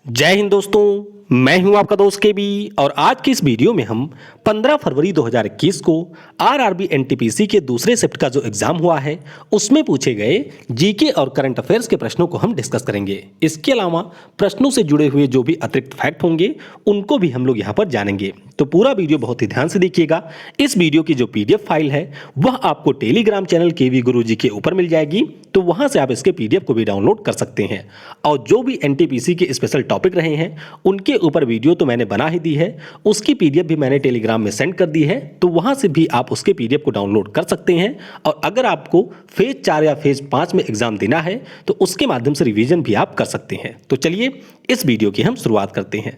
जय हिंद दोस्तों, मैं हूं आपका दोस्त के बी और आज की इस वीडियो में हम 15 फरवरी 2021 को आरआरबी एनटीपीसी के दूसरे शिफ्ट का जो एग्जाम हुआ है उसमें पूछे गए जीके और करंट अफेयर्स के प्रश्नों को हम डिस्कस करेंगे। इसके अलावा प्रश्नों से जुड़े हुए जो भी अतिरिक्त फैक्ट होंगे उनको भी हम लोग यहाँ पर जानेंगे। तो पूरा वीडियो बहुत ही ध्यान से देखिएगा। इस वीडियो की जो पीडीएफ फाइल है वह आपको टेलीग्राम चैनल केवी गुरुजी के ऊपर मिल जाएगी, तो वहां से आप इसके पीडीएफ को भी डाउनलोड कर सकते हैं। और जो भी एनटीपीसी के स्पेशल टॉपिक रहे हैं उनके ऊपर वीडियो तो मैंने बना ही दी है, उसकी पीडीएफ भी मैंने टेलीग्राम में सेंड कर दी है, तो वहां से भी आप उसके पीडीएफ को डाउनलोड कर सकते हैं। और अगर आपको फेज 4 या फेज 5 में एग्जाम देना है तो उसके माध्यम से रिवीजन भी आप कर सकते हैं। तो चलिए इस वीडियो की हम शुरुआत करते हैं।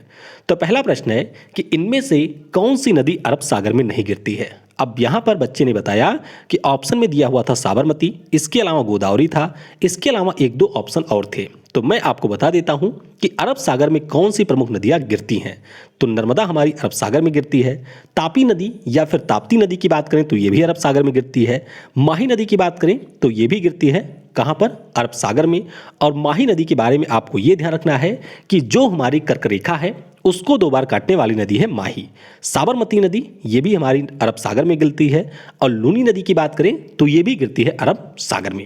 तो पहला प्रश्न है कि इनमें से कौन सी नदी अरब सागर में नहीं गिरती है। अब यहां पर बच्चे ने बताया कि ऑप्शन में दिया हुआ था साबरमती, इसके अलावा गोदावरी था, इसके अलावा एक दो ऑप्शन और थे। तो मैं आपको बता देता हूं कि अरब सागर में कौन सी प्रमुख नदियां गिरती हैं। तो नर्मदा हमारी अरब सागर में गिरती है, तापी नदी या फिर ताप्ती नदी की बात करें तो ये भी अरब सागर में गिरती है, माही नदी की बात करें तो ये भी गिरती है कहां पर, अरब सागर में। और माही नदी के बारे में आपको ये ध्यान रखना है कि जो हमारी कर्क रेखा है उसको 2 बार काटने वाली नदी है माही। साबरमती नदी ये भी हमारी अरब सागर में गिरती है और लूनी नदी की बात करें तो ये भी गिरती है अरब सागर में।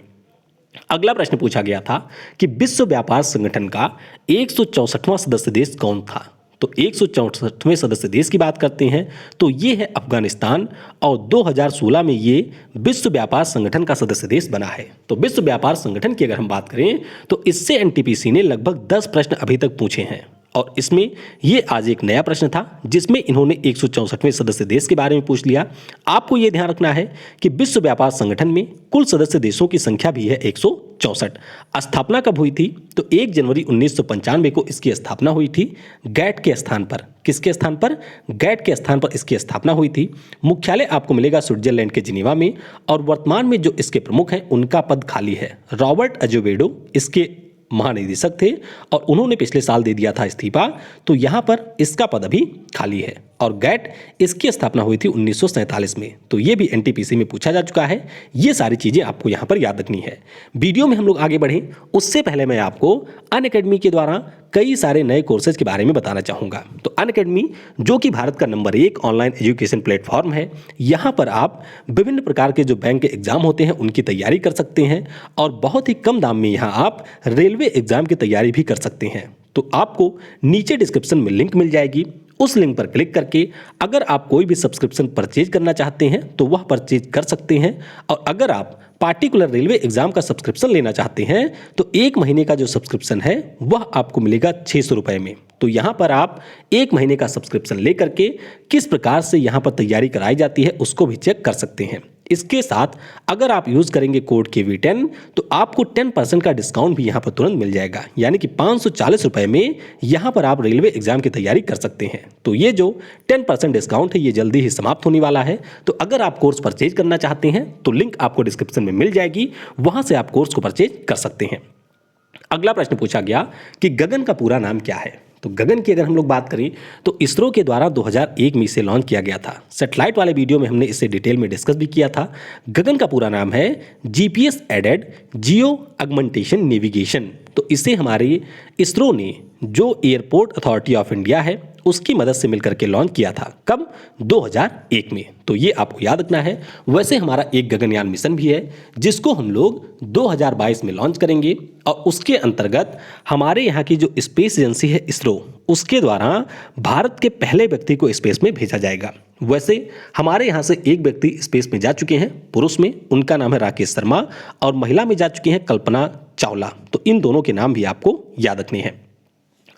अगला प्रश्न पूछा गया था कि विश्व व्यापार संगठन का 164वां सदस्य देश कौन था। तो 164वें सदस्य देश की बात करते हैं तो ये है अफगानिस्तान और 2016 में ये विश्व व्यापार संगठन का सदस्य देश बना है। तो विश्व व्यापार संगठन की अगर हम बात करें तो इससे एनटीपीसी ने लगभग 10 प्रश्न अभी तक पूछे हैं और इसमें ये आज एक नया प्रश्न था जिसमें इन्होंने 164वें सदस्य देश के बारे में पूछ लिया। आपको ये ध्यान रखना है कि विश्व व्यापार संगठन में कुल सदस्य देशों की संख्या भी है 164। स्थापना कब हुई थी तो 1 जनवरी 1995 को इसकी स्थापना हुई थी गैट के स्थान पर। किसके स्थान पर? गैट के स्थान पर इसकी स्थापना हुई थी। मुख्यालय आपको मिलेगा स्विट्जरलैंड के जिनेवा में और वर्तमान में जो इसके प्रमुख हैं उनका पद खाली है। रॉबर्ट अजेवेडो इसके महानिदेशक थे और उन्होंने पिछले साल दे दिया था इस्तीफा, तो यहां पर इसका पद अभी खाली है। और गैट इसकी स्थापना हुई थी 1947 में। तो ये भी एनटीपीसी में पूछा जा चुका है। ये सारी चीजें आपको यहां पर याद रखनी है। वीडियो में हम लोग आगे बढ़ें उससे पहले मैं आपको अनअकैडमी के द्वारा कई सारे नए कोर्सेज के बारे में बताना चाहूँगा। तो अनअकैडमी जो कि भारत का नंबर 1 ऑनलाइन एजुकेशन प्लेटफॉर्म है, यहाँ पर आप विभिन्न प्रकार के जो बैंक के एग्जाम होते हैं उनकी तैयारी कर सकते हैं और बहुत ही कम दाम में यहाँ आप रेलवे एग्जाम की तैयारी भी कर सकते हैं। तो आपको नीचे डिस्क्रिप्शन में लिंक मिल जाएगी, उस लिंक पर क्लिक करके अगर आप कोई भी सब्सक्रिप्शन परचेज करना चाहते हैं तो वह परचेज कर सकते हैं। और अगर आप पार्टिकुलर रेलवे एग्जाम का सब्सक्रिप्शन लेना चाहते हैं तो 1 महीने का जो सब्सक्रिप्शन है वह आपको मिलेगा 600 रुपये में। तो यहाँ पर आप 1 महीने का सब्सक्रिप्शन लेकर के किस प्रकार से यहाँ पर तैयारी कराई जाती है उसको भी चेक कर सकते हैं। इसके साथ अगर आप यूज करेंगे कोड KV10 तो आपको 10% का डिस्काउंट भी यहाँ पर तुरंत मिल जाएगा, यानी कि 540 रुपये में यहाँ पर आप रेलवे एग्जाम की तैयारी कर सकते हैं। तो ये जो 10% डिस्काउंट है ये जल्दी ही समाप्त होने वाला है। तो अगर आप कोर्स परचेज करना चाहते हैं तो लिंक आपको डिस्क्रिप्शन में मिल जाएगी, वहां से आप कोर्स को परचेज कर सकते हैं। अगला प्रश्न पूछा गया कि गगन का पूरा नाम क्या है। तो गगन की अगर हम लोग बात करें तो इसरो के द्वारा 2001 में इसे लॉन्च किया गया था। सैटेलाइट वाले वीडियो में हमने इसे डिटेल में डिस्कस भी किया था। गगन का पूरा नाम है GPS एडेड जियो अगमेंटेशन नेविगेशन। तो इसे हमारे इसरो ने जो एयरपोर्ट अथॉरिटी ऑफ इंडिया है उसकी मदद से मिलकर के लॉन्च किया था। कब? 2001 में। तो ये आपको याद रखना है। वैसे हमारा एक गगनयान मिशन भी है जिसको हम लोग 2022 में लॉन्च करेंगे और उसके अंतर्गत हमारे यहाँ की जो स्पेस एजेंसी है इसरो उसके द्वारा भारत के पहले व्यक्ति को स्पेस में भेजा जाएगा। वैसे हमारे यहाँ से एक व्यक्ति स्पेस में जा चुके हैं पुरुष में, उनका नाम है राकेश शर्मा, और महिला में जा चुकी हैं कल्पना चावला। तो इन दोनों के नाम भी आपको याद रखने हैं।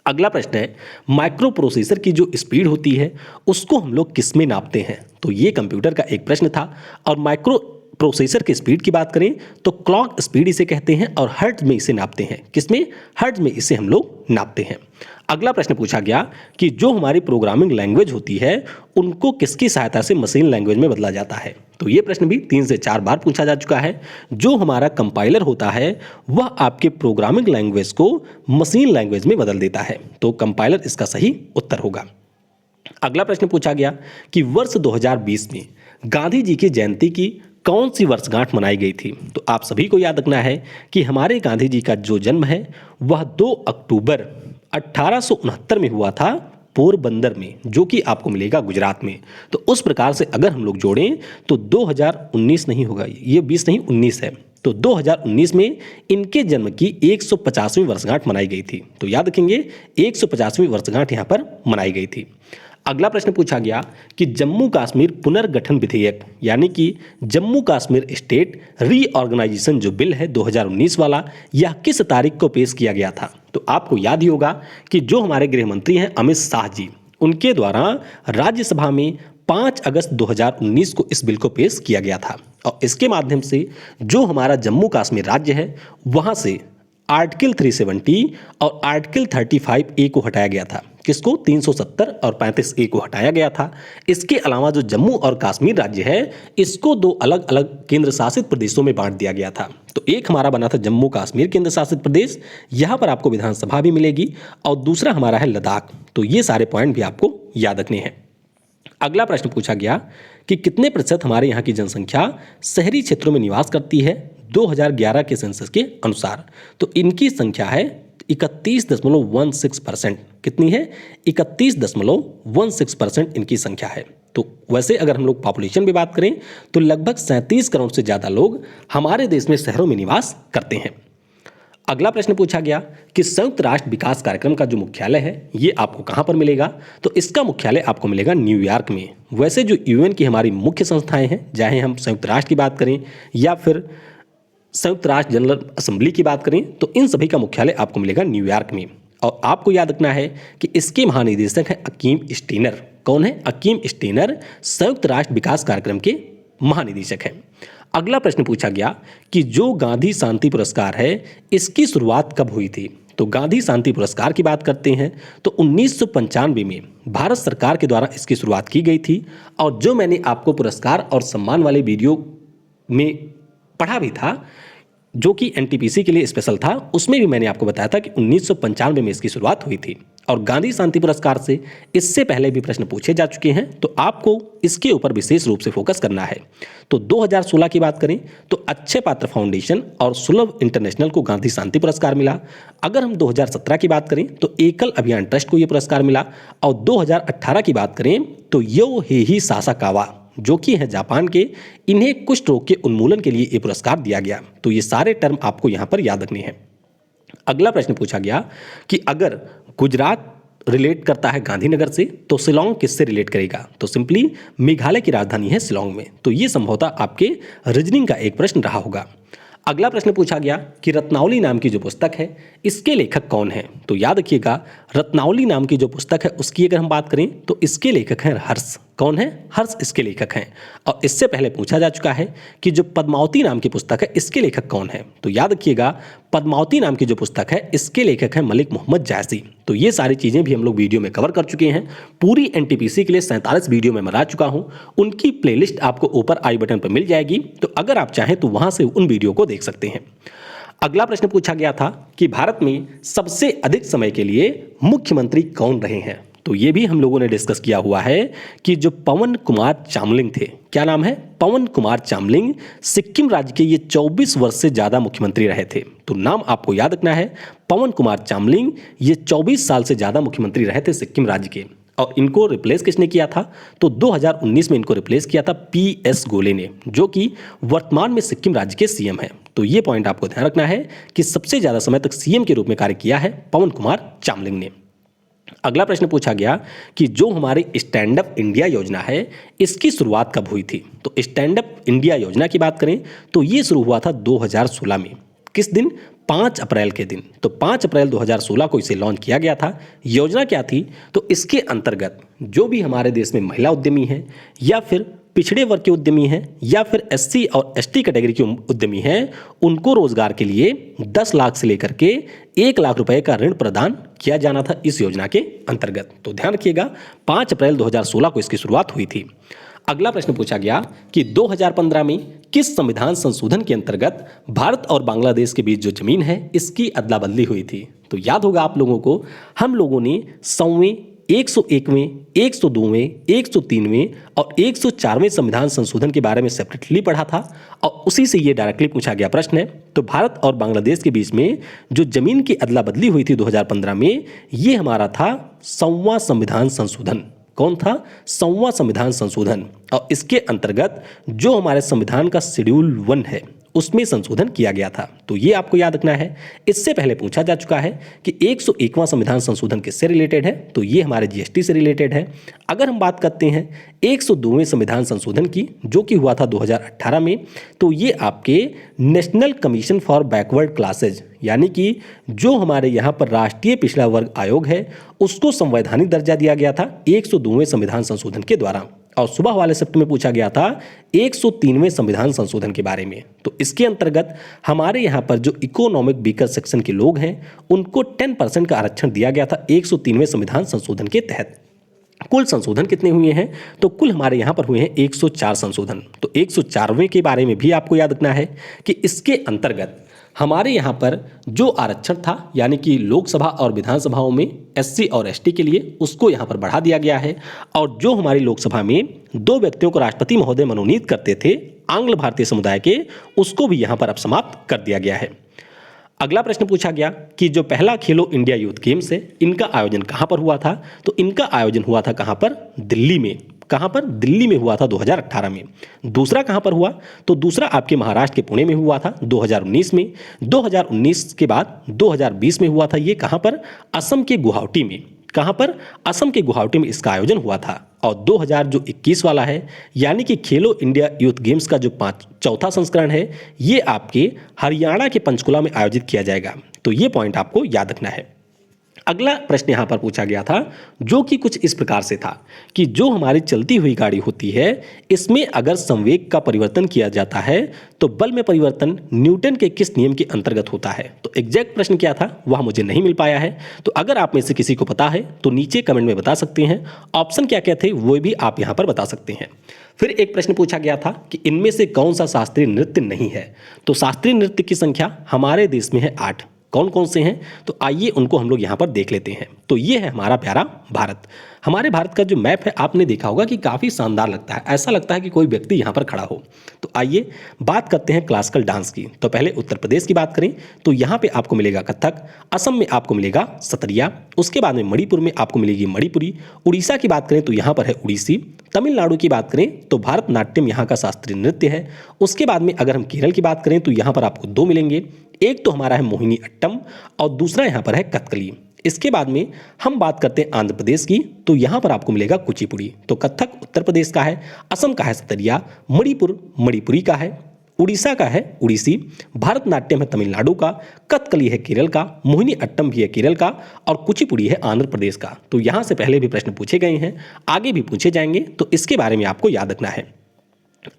अगला प्रश्न है माइक्रो प्रोसेसर की जो स्पीड होती है उसको हम लोग किस में नापते हैं। तो ये कंप्यूटर का एक प्रश्न था। और माइक्रो प्रोसेसर की स्पीड की बात करें तो क्लॉक स्पीड इसे कहते हैं और हर्ट्ज में इसे नापते हैं। किसमें? हर्ट्ज में इसे हम लोग नापते हैं। अगला प्रश्न पूछा गया कि जो हमारी प्रोग्रामिंग लैंग्वेज होती है उनको किसकी सहायता से मशीन लैंग्वेज में बदला जाता है। तो ये प्रश्न भी 3 से 4 बार पूछा जा चुका है। जो हमारा कंपाइलर होता है वह आपके प्रोग्रामिंग लैंग्वेज को मशीन लैंग्वेज में बदल देता है। तो कंपाइलर इसका सही उत्तर होगा। अगला प्रश्न पूछा गया कि वर्ष 2020 में गांधी जी की जयंती की कौन सी वर्षगांठ मनाई गई थी। तो आप सभी को याद रखना है कि हमारे गांधी जी का जो जन्म है वह 2 अक्टूबर 1869 में हुआ था पोरबंदर में, जो कि आपको मिलेगा गुजरात में। तो उस प्रकार से अगर हम लोग जोड़ें तो 2019 नहीं होगा, ये 20 नहीं 19 है। तो 2019 में इनके जन्म की 150वीं वर्षगांठ मनाई गई थी। तो याद रखेंगे 150वीं वर्षगांठ यहाँ पर मनाई गई थी। अगला प्रश्न पूछा गया कि जम्मू कश्मीर पुनर्गठन विधेयक यानी कि जम्मू कश्मीर स्टेट रीऑर्गेनाइजेशन जो बिल है 2019 वाला, यह किस तारीख को पेश किया गया था। तो आपको याद ही होगा कि जो हमारे गृह मंत्री हैं अमित शाह जी, उनके द्वारा राज्यसभा में 5 अगस्त 2019 को इस बिल को पेश किया गया था। और इसके माध्यम से जो हमारा जम्मू कश्मीर राज्य है वहाँ से आर्टिकल 370 और आर्टिकल 35A को हटाया गया था। किसको? 370 और 35A को हटाया गया था। इसके अलावा जो जम्मू और कश्मीर राज्य है इसको 2 अलग अलग केंद्र शासित प्रदेशों में बांट दिया गया था। तो एक हमारा बना था जम्मू कश्मीर केंद्र शासित प्रदेश, यहाँ पर आपको विधानसभा भी मिलेगी, और दूसरा हमारा है लद्दाख। तो ये सारे पॉइंट भी आपको याद रखने हैं। अगला प्रश्न पूछा गया कि कितने प्रतिशत हमारे यहाँ की जनसंख्या शहरी क्षेत्रों में निवास करती है 2011 के सेंसस के अनुसार। तो इनकी संख्या है 31.16%। कितनी है? 31.16% इनकी संख्या है। तो वैसे अगर हम लोग पॉपुलेशन की बात करें तो लगभग 37 करोड़ से ज़्यादा लोग हमारे देश में शहरों में निवास करते हैं। अगला प्रश्न पूछा गया कि संयुक्त राष्ट्र विकास कार्यक्रम का जो मुख्यालय है ये आपको कहाँ पर मिलेगा। तो इसका मुख्यालय आपको मिलेगा न्यूयॉर्क में। वैसे जो यूएन की हमारी मुख्य संस्थाएं हैं, चाहे हम संयुक्त राष्ट्र की बात करें या फिर संयुक्त राष्ट्र जनरल असेंबली की बात करें, तो इन सभी का मुख्यालय आपको मिलेगा न्यूयॉर्क में। और आपको याद रखना है कि इसके महानिदेशक हैं अकीम स्टेनर। कौन है? अकीम स्टेनर संयुक्त राष्ट्र विकास कार्यक्रम के महानिदेशक हैं। अगला प्रश्न पूछा गया कि जो गांधी शांति पुरस्कार है इसकी शुरुआत कब हुई थी। तो गांधी शांति पुरस्कार की बात करते हैं तो 1995 में भारत सरकार के द्वारा इसकी शुरुआत की गई थी। और जो मैंने आपको पुरस्कार और सम्मान वाले वीडियो में पढ़ा भी था जो कि एनटीपीसी के लिए स्पेशल था, उसमें भी मैंने आपको बताया था कि 1995 में इसकी शुरुआत हुई थी। और गांधी शांति पुरस्कार से इससे पहले भी प्रश्न पूछे जा चुके हैं, तो आपको इसके ऊपर विशेष रूप से फोकस करना है। तो 2016 की बात करें तो अच्छे पात्र फाउंडेशन और सुलभ इंटरनेशनल को गांधी शांति पुरस्कार मिला। अगर हम 2017 की बात करें तो एकल अभियान ट्रस्ट को यह पुरस्कार मिला। और 2018 की बात करें तो यो हेही सासाकावा जो कि है जापान के, इन्हें कुष्ठ रोग के उन्मूलन के लिए ये पुरस्कार दिया गया। तो ये सारे टर्म आपको यहाँ पर याद रखने हैं। अगला प्रश्न पूछा गया कि अगर गुजरात रिलेट करता है गांधीनगर से तो शिलोंग किससे रिलेट करेगा। तो सिंपली मेघालय की राजधानी है शिलोंग में। तो ये संभवतः आपके रीजनिंग का एक प्रश्न रहा होगा। अगला प्रश्न पूछा गया कि रत्नावली नाम की जो पुस्तक है इसके लेखक कौन है। तो याद रखिएगा रत्नावली नाम की जो पुस्तक है उसकी अगर हम बात करें तो इसके लेखक हैं हर्ष। कौन है? हर्ष इसके लेखक हैं। और इससे पहले पूछा जा चुका है कि जो पद्मावती नाम की पुस्तक है इसके लेखक कौन है। तो याद रखिएगा पद्मावती नाम की जो पुस्तक है इसके लेखक हैं मलिक मोहम्मद जायसी। तो ये सारी चीज़ें भी हम लोग वीडियो में कवर कर चुके हैं। पूरी एनटीपीसी के लिए 47 वीडियो में बना चुका हूँ, उनकी प्लेलिस्ट आपको ऊपर आई बटन पर मिल जाएगी। तो अगर आप चाहें तो वहाँ से उन वीडियो को देख सकते हैं। अगला प्रश्न पूछा गया था कि भारत में सबसे अधिक समय के लिए मुख्यमंत्री कौन रहे हैं। तो ये भी हम लोगों ने डिस्कस किया हुआ है कि जो पवन कुमार चामलिंग थे, क्या नाम है? पवन कुमार चामलिंग सिक्किम राज्य के ये 24 वर्ष से ज़्यादा मुख्यमंत्री रहे थे। तो नाम आपको याद रखना है, पवन कुमार चामलिंग ये 24 साल से ज़्यादा मुख्यमंत्री रहे थे सिक्किम राज्य के। और इनको रिप्लेस किसने किया था? तो 2019 में इनको रिप्लेस किया था PS गोले ने, जो कि वर्तमान में सिक्किम राज्य के सीएम हैं। तो ये पॉइंट आपको ध्यान रखना है कि सबसे ज़्यादा समय तक सीएम के रूप में कार्य किया है पवन कुमार चामलिंग ने। अगला प्रश्न पूछा गया कि जो हमारी स्टैंड अप इंडिया योजना है इसकी शुरुआत कब हुई थी। तो स्टैंड अप इंडिया योजना की बात करें तो ये शुरू हुआ था 2016 में। किस दिन? 5 अप्रैल के दिन। तो 5 अप्रैल 2016 को इसे लॉन्च किया गया था। योजना क्या थी? तो इसके अंतर्गत जो भी हमारे देश में महिला उद्यमी हैं या फिर पिछड़े वर्ग के उद्यमी हैं या फिर SC और ST कैटेगरी के उद्यमी हैं, उनको रोजगार के लिए 10 लाख से लेकर के 1 लाख रुपए का ऋण प्रदान किया जाना था इस योजना के अंतर्गत। तो ध्यान रखिएगा 5 अप्रैल 2016 को इसकी शुरुआत हुई थी। अगला प्रश्न पूछा गया कि 2015 में किस संविधान संशोधन के अंतर्गत भारत और बांग्लादेश के बीच जो जमीन है इसकी अदला बदली हुई थी। तो याद होगा आप लोगों को, हम लोगों ने 100वें 101वें, 102वें, 103वें और 104वें संविधान संशोधन के बारे में सेपरेटली पढ़ा था और उसी से ये डायरेक्टली पूछा गया प्रश्न है। तो भारत और बांग्लादेश के बीच में जो जमीन की अदला बदली हुई थी 2015 में, ये हमारा था 100वां संविधान संशोधन। कौन था? 100वां संविधान संशोधन। और इसके अंतर्गत जो हमारे संविधान का शेड्यूल 1 है उसमें संशोधन किया गया था। तो ये आपको याद रखना है। इससे पहले पूछा जा चुका है कि 101वां संविधान संशोधन किससे रिलेटेड है, तो ये हमारे जीएसटी से रिलेटेड है। अगर हम बात करते हैं 102वें संविधान संशोधन की, जो कि हुआ था 2018 में, तो ये आपके national commission for backward classes, यानी कि जो हमारे यहाँ पर राष्ट्रीय पिछड़ा वर्ग आयोग है, उसको संवैधानिक दर्जा दिया गया था 102वें संविधान संशोधन के द्वारा। और सुबह वाले शिफ्ट में पूछा गया था 103वें संविधान संशोधन के बारे में। तो इसके अंतर्गत हमारे यहाँ पर जो इकोनॉमिक वीकर सेक्शन के लोग हैं उनको 10% का आरक्षण दिया गया था 103वें संविधान संशोधन के तहत। कुल संशोधन कितने हुए हैं? तो कुल हमारे यहाँ पर हुए हैं 104 संशोधन। तो 104वें के बारे में भी आपको याद रखना है कि इसके अंतर्गत हमारे यहाँ पर जो आरक्षण था, यानी कि लोकसभा और विधानसभाओं में एससी और एसटी के लिए, उसको यहाँ पर बढ़ा दिया गया है। और जो हमारी लोकसभा में 2 व्यक्तियों को राष्ट्रपति महोदय मनोनीत करते थे आंग्ल भारतीय समुदाय के, उसको भी यहाँ पर अब समाप्त कर दिया गया है। अगला प्रश्न पूछा गया कि जो पहला खेलो इंडिया यूथ गेम्स है, इनका आयोजन कहाँ पर हुआ था? तो इनका आयोजन हुआ था कहाँ पर? दिल्ली में। कहाँ पर? दिल्ली में हुआ था 2018 में। दूसरा कहाँ पर हुआ? तो दूसरा आपके महाराष्ट्र के पुणे में हुआ था 2019 में। 2019 के बाद 2020 में हुआ था ये कहाँ पर? असम के गुवाहाटी में। कहाँ पर? असम के गुवाहाटी में इसका आयोजन हुआ था। और 2021 वाला है, यानी कि खेलो इंडिया यूथ गेम्स का जो चौथा संस्करण है, ये आपके हरियाणा के पंचकुला में आयोजित किया जाएगा। तो ये पॉइंट आपको याद रखना है। अगला प्रश्न यहाँ पर पूछा गया था जो कि कुछ इस प्रकार से था कि जो हमारी चलती हुई गाड़ी होती है, इसमें अगर संवेग का परिवर्तन किया जाता है तो बल में परिवर्तन न्यूटन के किस नियम के अंतर्गत होता है? तो एग्जैक्ट प्रश्न क्या था वह मुझे नहीं मिल पाया है। तो अगर आप में से किसी को पता है तो नीचे कमेंट में बता सकते हैं। ऑप्शन क्या क्या थे वो भी आप यहाँ पर बता सकते हैं। फिर एक प्रश्न पूछा गया था कि इनमें से कौन सा शास्त्रीय नृत्य नहीं है? तो शास्त्रीय नृत्य की संख्या हमारे देश में है 8। कौन कौन से हैं? तो आइए उनको हम लोग यहाँ पर देख लेते हैं। तो ये है हमारा प्यारा भारत। हमारे भारत का जो मैप है आपने देखा होगा कि काफ़ी शानदार लगता है, ऐसा लगता है कि कोई व्यक्ति यहाँ पर खड़ा हो। तो आइए बात करते हैं क्लासिकल डांस की। तो पहले उत्तर प्रदेश की बात करें तो यहाँ पे आपको मिलेगा कथक, असम में आपको मिलेगा सतरिया, उसके बाद में मणिपुर में आपको मिलेगी मणिपुरी, उड़ीसा की बात करें तो यहाँ पर है उड़ीसी, तमिलनाडु की बात करें तो भारतनाट्यम यहाँ का शास्त्रीय नृत्य है। उसके बाद में अगर हम केरल की बात करें तो यहाँ पर आपको 2 मिलेंगे, एक तो हमारा है मोहिनी अट्टम और दूसरा यहाँ पर है कथकली। इसके बाद में हम बात करते हैं आंध्र प्रदेश की, तो यहाँ पर आपको मिलेगा कुचिपुड़ी। तो कथक उत्तर प्रदेश का है, असम का है सतरिया, मणिपुर मणिपुरी का है, उड़ीसा का है उड़ीसी, भारतनाट्यम है तमिलनाडु का, कथकली है केरल का, मोहिनी अट्टम भी है केरल का और कुचिपुड़ी है आंध्र प्रदेश का। तो यहाँ से पहले भी प्रश्न पूछे गए हैं, आगे भी पूछे जाएंगे, तो इसके बारे में आपको याद रखना है।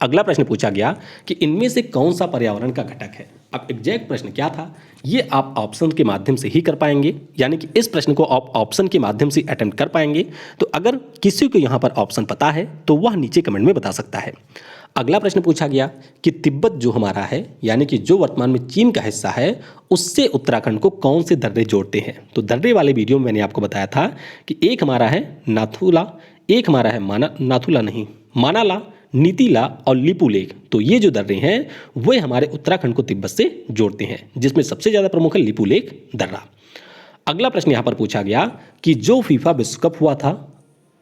अगला प्रश्न पूछा गया कि इनमें से कौन सा पर्यावरण का घटक है? अब एग्जैक्ट प्रश्न क्या था ये आप ऑप्शन के माध्यम से ही कर पाएंगे, यानी कि इस प्रश्न को आप ऑप्शन के माध्यम से अटेम्प्ट कर पाएंगे। तो अगर किसी को यहाँ पर ऑप्शन पता है तो वह नीचे कमेंट में बता सकता है। अगला प्रश्न पूछा गया कि तिब्बत जो हमारा है, यानी कि जो वर्तमान में चीन का हिस्सा है, उससे उत्तराखंड को कौन से दर्रे जोड़ते हैं? तो दर्रे वाले वीडियो में मैंने आपको बताया था कि एक हमारा है नाथुला, एक हमारा है मानाला, नीतिला और लिपुलेख। तो ये जो दर्रे हैं वे हमारे उत्तराखंड को तिब्बत से जोड़ते हैं, जिसमें सबसे ज़्यादा प्रमुख है लिपुलेख दर्रा। अगला प्रश्न यहाँ पर पूछा गया कि जो फीफा विश्व कप हुआ था,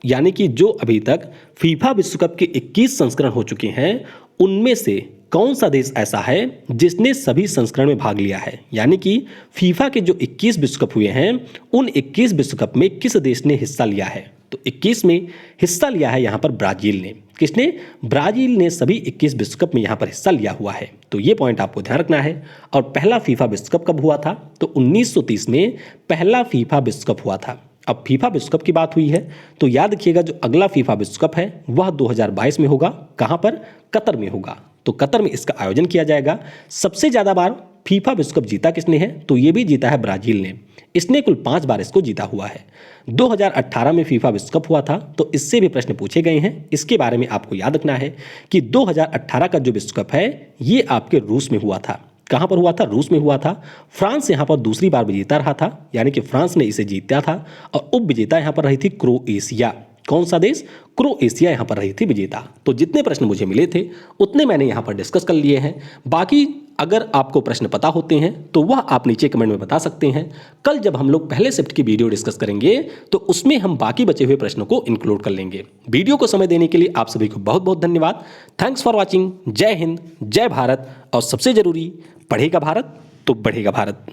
यानी कि जो अभी तक फीफा विश्व कप के 21 संस्करण हो चुके हैं, उनमें से कौन सा देश ऐसा है जिसने सभी संस्करण में भाग लिया है? यानी कि फीफा के जो 21 विश्व कप हुए हैं, उन 21 विश्व कप में किस देश ने हिस्सा लिया है? तो 21 में हिस्सा लिया है यहाँ पर ब्राजील ने। किसने? ब्राजील ने सभी 21 विश्व कप में यहाँ पर हिस्सा लिया हुआ है। तो ये पॉइंट आपको ध्यान रखना है। और पहला फीफा विश्व कप कब हुआ था? तो 1930 में पहला फीफा विश्व कप हुआ था। अब फीफा विश्व कप की बात हुई है तो याद रखिएगा जो अगला फीफा विश्व कप है वह 2022 में होगा। कहाँ पर? कतर में होगा। तो कतर में इसका आयोजन किया जाएगा। सबसे ज़्यादा बार फीफा विश्व कप जीता किसने है? तो ये भी जीता है ब्राजील ने। इसने कुल 5 बार इसको जीता हुआ है। 2018 में फीफा विश्व कप हुआ था, तो इससे भी प्रश्न पूछे गए हैं। इसके बारे में आपको याद रखना है कि 2018 का जो विश्व कप है ये आपके रूस में हुआ था। कहाँ पर हुआ था? रूस में हुआ था। फ्रांस यहाँ पर दूसरी बार विजेता रहा था, यानी कि फ्रांस ने इसे जीता था। और उप विजेता यहाँ पर रही थी क्रोएशिया। कौन सा देश? क्रोएशिया यहाँ पर रही थी विजेता। तो जितने प्रश्न मुझे मिले थे उतने मैंने यहाँ पर डिस्कस कर लिए हैं। बाकी अगर आपको प्रश्न पता होते हैं तो वह आप नीचे कमेंट में बता सकते हैं। कल जब हम लोग पहले शिफ्ट की वीडियो डिस्कस करेंगे तो उसमें हम बाकी बचे हुए प्रश्नों को इंक्लूड कर लेंगे। वीडियो को समय देने के लिए आप सभी को बहुत बहुत धन्यवाद। Thanks for watching. जय हिंद, जय भारत, और सबसे जरूरी, पढ़ेगा भारत तो बढ़ेगा भारत।